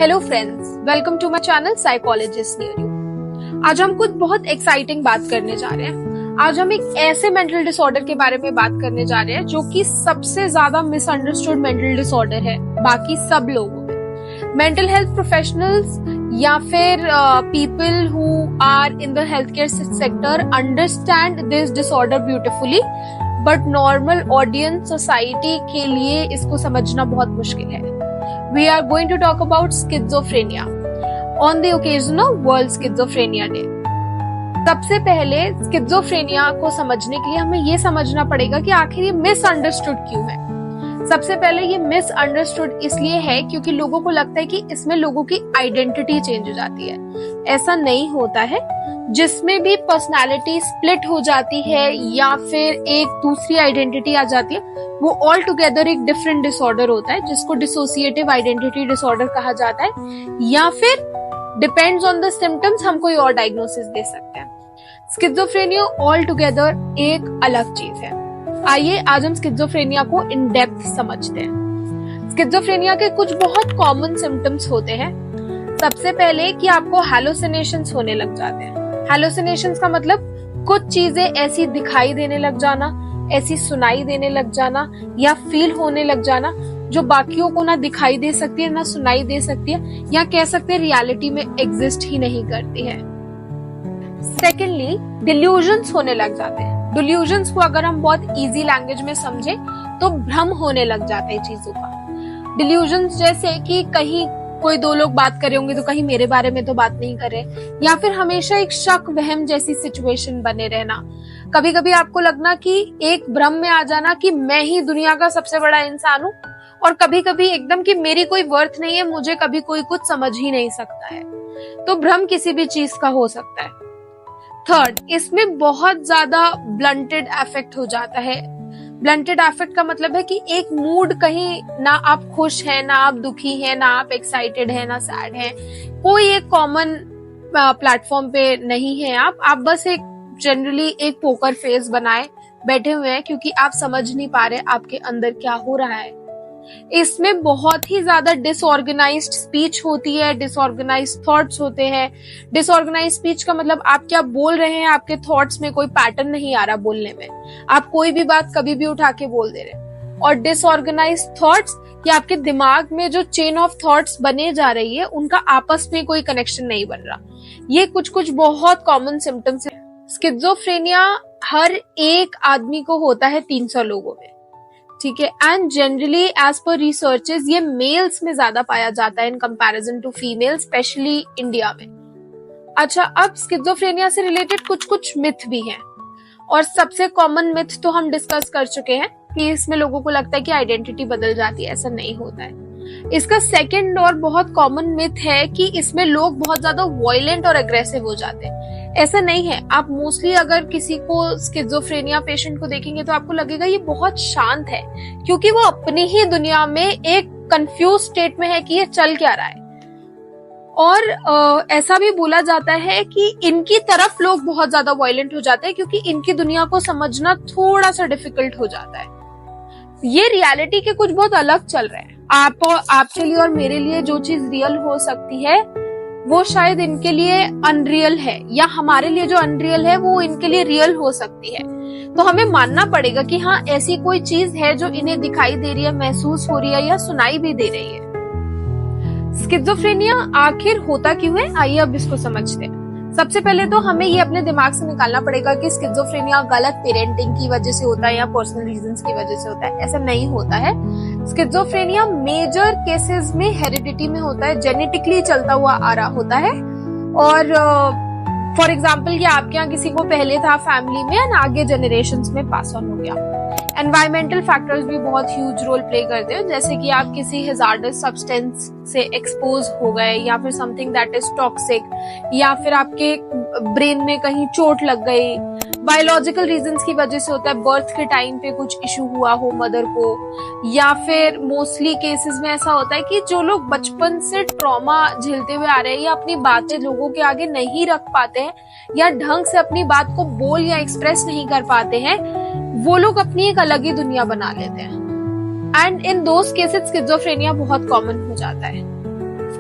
Hello friends, welcome to my channel psychologist near you. आज हम कुछ बहुत एक्साइटिंग बात करने जा रहे हैं। आज हम एक ऐसे मेंटल डिसऑर्डर के बारे में बात करने जा रहे हैं जो कि सबसे ज्यादा मिसअंडरस्टूड मेंटल डिसऑर्डर है बाकी सब लोगों में। मेंटल हेल्थ प्रोफेशनल्स या फिर people who are in the health care sector understand this disorder beautifully, but normal audience society के लिए इसको समझना बहुत मुश्किल है। We are going to talk about schizophrenia on the occasion of World Schizophrenia Day. सबसे पहले स्किज़ोफ्रेनिया को समझने के लिए हमें ये समझना पड़ेगा कि आखिर ये मिसअंडरस्टूड क्यों है। सबसे पहले ये मिसअंडरस्टूड इसलिए है क्योंकि लोगों को लगता है कि इसमें लोगों की आइडेंटिटी चेंज हो जाती है। ऐसा नहीं होता है। जिसमें भी पर्सनालिटी स्प्लिट हो जाती है या फिर एक दूसरी आइडेंटिटी आ जाती है, वो ऑल टुगेदर एक डिफरेंट डिसऑर्डर होता है जिसको डिसोसिएटिव आइडेंटिटी डिसऑर्डर कहा जाता है, या फिर डिपेंड्स ऑन द सिम्टम्स हम कोई और डायग्नोसिस दे सकते हैं। स्किज़ोफ्रेनिया ऑल टुगेदर एक अलग चीज है। आइए आज हम स्किज़ोफ्रेनिया को इन डेप्थ समझते हैं। स्किज़ोफ्रेनिया के कुछ बहुत कॉमन सिम्टम्स होते हैं। सबसे पहले कि आपको हैलुसिनेशंस होने लग जाते हैं। हैलुसिनेशंस का मतलब कुछ चीजें ऐसी दिखाई देने लग जाना, ऐसी सुनाई देने लग जाना या फील होने लग जाना जो बाकियों को ना दिखाई दे सकती है ना सुनाई दे सकती है, या कह सकते हैं रियलिटी में एग्जिस्ट ही नहीं करती है। सेकेंडली, डिल्यूजन्स होने लग जाते हैं। डिल्यूजन्स को अगर हम बहुत इजी लैंग्वेज में समझे तो भ्रम होने लग जाते हैं चीजों का। डिल्यूजन्स जैसे कि कहीं कोई दो लोग बात कर रहे होंगे तो कहीं मेरे बारे में तो बात नहीं कर रहे, या फिर हमेशा एक शक वहम जैसी सिचुएशन बने रहना। कभी कभी आपको लगना कि एक भ्रम में आ जाना कि मैं ही दुनिया का सबसे बड़ा इंसान हूँ, और कभी कभी एकदम कि मेरी कोई वर्थ नहीं है, मुझे कभी कोई कुछ समझ ही नहीं सकता है। तो भ्रम किसी भी चीज का हो सकता है। थर्ड, इसमें बहुत ज्यादा ब्लंटेड अफेक्ट हो जाता है। ब्लंटेड अफेक्ट का मतलब है कि एक मूड, कहीं ना आप खुश हैं, ना आप दुखी हैं, ना आप एक्साइटेड हैं, ना सैड हैं, कोई एक कॉमन प्लेटफॉर्म पे नहीं है। आप बस एक जनरली एक पोकर फेस बनाए बैठे हुए हैं क्योंकि आप समझ नहीं पा रहे आपके अंदर क्या हो रहा है। इसमें बहुत ही ज्यादा डिसऑर्गेनाइज्ड स्पीच होती है, डिसऑर्गेनाइज्ड थॉट्स होते हैं। डिसऑर्गेनाइज्ड स्पीच का मतलब आप क्या बोल रहे हैं, आपके थॉट्स में कोई पैटर्न नहीं आ रहा बोलने में, आप कोई भी बात कभी भी उठा के बोल दे रहे। और डिसऑर्गेनाइज्ड थॉट्स कि आपके दिमाग में जो चेन ऑफ थॉट्स बने जा रही है उनका आपस में कोई कनेक्शन नहीं बन रहा। ये कुछ बहुत कॉमन सिम्टम्स है। स्किज़ोफ्रेनिया हर एक आदमी को होता है 300 लोगों में, ठीक है। And generally as per researches ये मेल्स में ज्यादा पाया जाता है in comparison to female, specially India में। अच्छा, अब स्किज़ोफ्रेनिया से रिलेटेड कुछ मिथ भी हैं, और सबसे कॉमन मिथ तो हम डिस्कस कर चुके हैं कि इसमें लोगों को लगता है कि आइडेंटिटी बदल जाती है। ऐसा नहीं होता है। इसका सेकंड और बहुत कॉमन मिथ है कि इसमें लोग बहुत ज्यादा वॉयलेंट और अग्रेसिव हो जाते हैं। ऐसा नहीं है। आप मोस्टली अगर किसी को स्किज़ोफ्रेनिया पेशेंट को देखेंगे तो आपको लगेगा ये बहुत शांत है, क्योंकि वो अपनी ही दुनिया में एक कंफ्यूज स्टेट में है कि ये चल क्या रहा है। और ऐसा भी बोला जाता है कि इनकी तरफ लोग बहुत ज्यादा वॉयलेंट हो जाते हैं क्योंकि इनकी दुनिया को समझना थोड़ा सा डिफिकल्ट हो जाता है। ये रियलिटी के कुछ बहुत अलग चल रहे हैं। आपके लिए और मेरे लिए जो चीज रियल हो सकती है वो शायद इनके लिए अनरियल है, या हमारे लिए जो अनरियल है वो इनके लिए रियल हो सकती है। तो हमें मानना पड़ेगा कि हाँ, ऐसी कोई चीज है जो इन्हें दिखाई दे रही है, महसूस हो रही है या सुनाई भी दे रही है। स्किज़ोफ्रेनिया आखिर होता क्यों है, आइए अब इसको समझते हैं। सबसे पहले तो हमें ये अपने दिमाग से निकालना पड़ेगा कि स्किज़ोफ्रेनिया गलत पेरेंटिंग की वजह से होता है या पर्सनल रीजंस की वजह से होता है। ऐसा नहीं होता है। स्किज़ोफ्रेनिया मेजर केसेस में हेरिडिटी में होता है, जेनेटिकली चलता हुआ आ रहा होता है। और फॉर एग्जाम्पल कि आपके यहाँ किसी को पहले था फैमिली में और आगे जनरेशंस में पास ऑन हो गया। एनवायरमेंटल फैक्टर्स भी बहुत ह्यूज रोल प्ले करते हैं, जैसे कि आप किसी हैजार्डस सब्सटेंस से एक्सपोज हो गए, या फिर समथिंग दैट इज टॉक्सिक, या फिर आपके ब्रेन में कहीं चोट लग गई। बायोलॉजिकल रीजंस की वजह से होता है, बर्थ के टाइम पे कुछ इशू हुआ हो मदर को, या फिर मोस्टली केसेस में ऐसा होता है कि जो लोग बचपन से ट्रॉमा झेलते हुए आ रहे हैं या अपनी बातें लोगों के आगे नहीं रख पाते हैं या ढंग से अपनी बात को बोल या एक्सप्रेस नहीं कर पाते हैं, वो लोग अपनी एक अलग ही दुनिया बना लेते हैं। And in those cases schizophrenia बहुत कॉमन हो जाता है।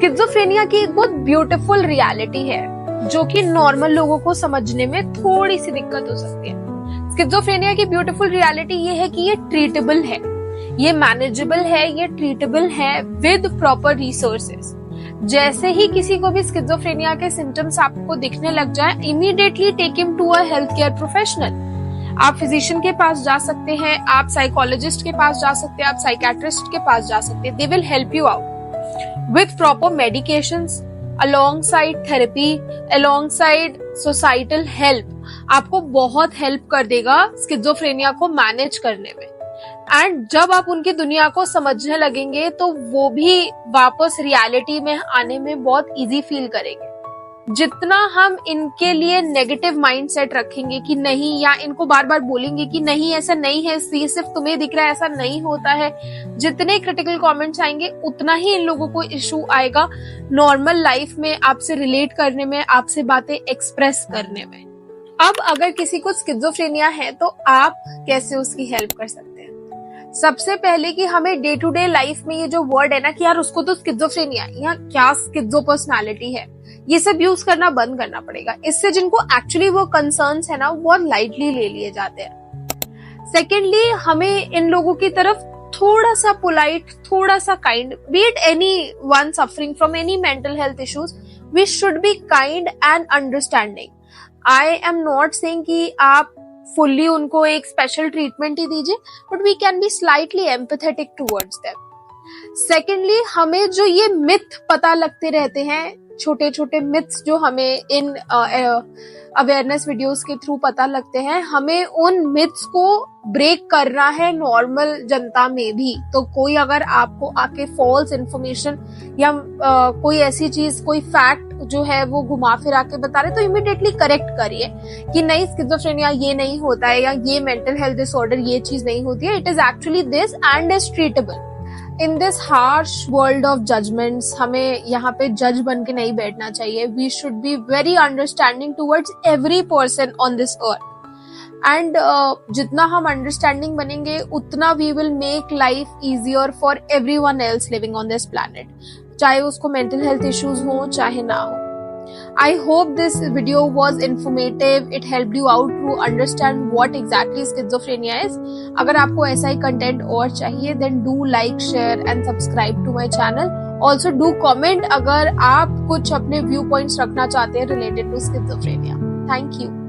स्किज़ोफ्रेनिया की एक बहुत ब्यूटीफुल रियलिटी है जो कि नॉर्मल लोगों को समझने में थोड़ी सी दिक्कत हो सकती है। स्किज़ोफ्रेनिया की ब्यूटीफुल रियलिटी ये है कि ये ट्रीटेबल है, ये मैनेजेबल है, ये ट्रीटेबल है विद प्रॉपर रिसोर्सेज। जैसे ही किसी को भी स्किज़ोफ्रेनिया के सिम्टम्स आपको दिखने लग जाए, immediately take him to a health care professional. आप फिजिशियन के पास जा सकते हैं, आप साइकोलॉजिस्ट के पास जा सकते हैं, आप साइकेट्रिस्ट के पास जा सकते हैं। They will help you out with proper medications, alongside therapy, alongside societal help। आपको बहुत हेल्प कर देगा स्किज़ोफ्रेनिया को मैनेज करने में। एंड जब आप उनकी दुनिया को समझने लगेंगे तो वो भी वापस रियलिटी में आने में बहुत इजी फील करेंगे। जितना हम इनके लिए नेगेटिव माइंडसेट रखेंगे कि नहीं, या इनको बार बार बोलेंगे कि नहीं ऐसा नहीं है, ये सिर्फ तुम्हें दिख रहा है, ऐसा नहीं होता है, जितने क्रिटिकल कमेंट्स आएंगे उतना ही इन लोगों को इशू आएगा नॉर्मल लाइफ में आपसे रिलेट करने में, आपसे बातें एक्सप्रेस करने में। अब अगर किसी को स्किज़ोफ्रेनिया है तो आप कैसे उसकी हेल्प कर सकते हैं? सबसे पहले कि हमें डे टू डे लाइफ में ये जो वर्ड है ना कि यार उसको तो स्किज़ोफ्रेनिया है या क्या स्किज़ो पर्सनालिटी है, ये सब यूज करना बंद करना पड़ेगा। इससे जिनको एक्चुअली वो कंसर्न्स है ना वो बहुत लाइटली ले लिए जाते हैं। सेकेंडली, हमें इन लोगों की तरफ थोड़ा सा पोलाइट, थोड़ा सा kind, be it anyone suffering from any mental health issues, we should be kind and understanding. I am not saying कि आप फुल्ली उनको एक स्पेशल ट्रीटमेंट ही दीजिए, but we can be slightly empathetic towards them. Secondly, हमें जो ये myth पता लगते रहते हैं, छोटे छोटे मिथ्स जो हमें इन अवेयरनेस वीडियोस के थ्रू पता लगते हैं, हमें उन मिथ्स को ब्रेक करना है नॉर्मल जनता में भी। तो कोई अगर आपको आके फॉल्स इन्फॉर्मेशन या कोई ऐसी चीज, कोई फैक्ट जो है वो घुमा फिरा के बता रहे तो इमीडिएटली करेक्ट करिए कि नहीं, स्किज़ोफ्रेनिया ये नहीं होता है या ये मेंटल हेल्थ डिसऑर्डर ये चीज नहीं होती है, it is actually this and is treatable. In this harsh world of judgments हमें यहाँ पे जज बन के नहीं बैठना चाहिए। We should be very understanding towards every person on this earth. And जितना हम अंडरस्टैंडिंग बनेंगे उतना we will make life easier for everyone else living on this planet, चाहे उसको मेंटल हेल्थ इश्यूज हो चाहे ना हो। I hope this video was informative. It helped you out to understand what exactly schizophrenia is. अगर आपको ऐसा ही content और चाहिए then do like, share and subscribe to my channel. Also do comment अगर आप कुछ अपने व्यू पॉइंट्स रखना चाहते हैं related to schizophrenia. Thank you.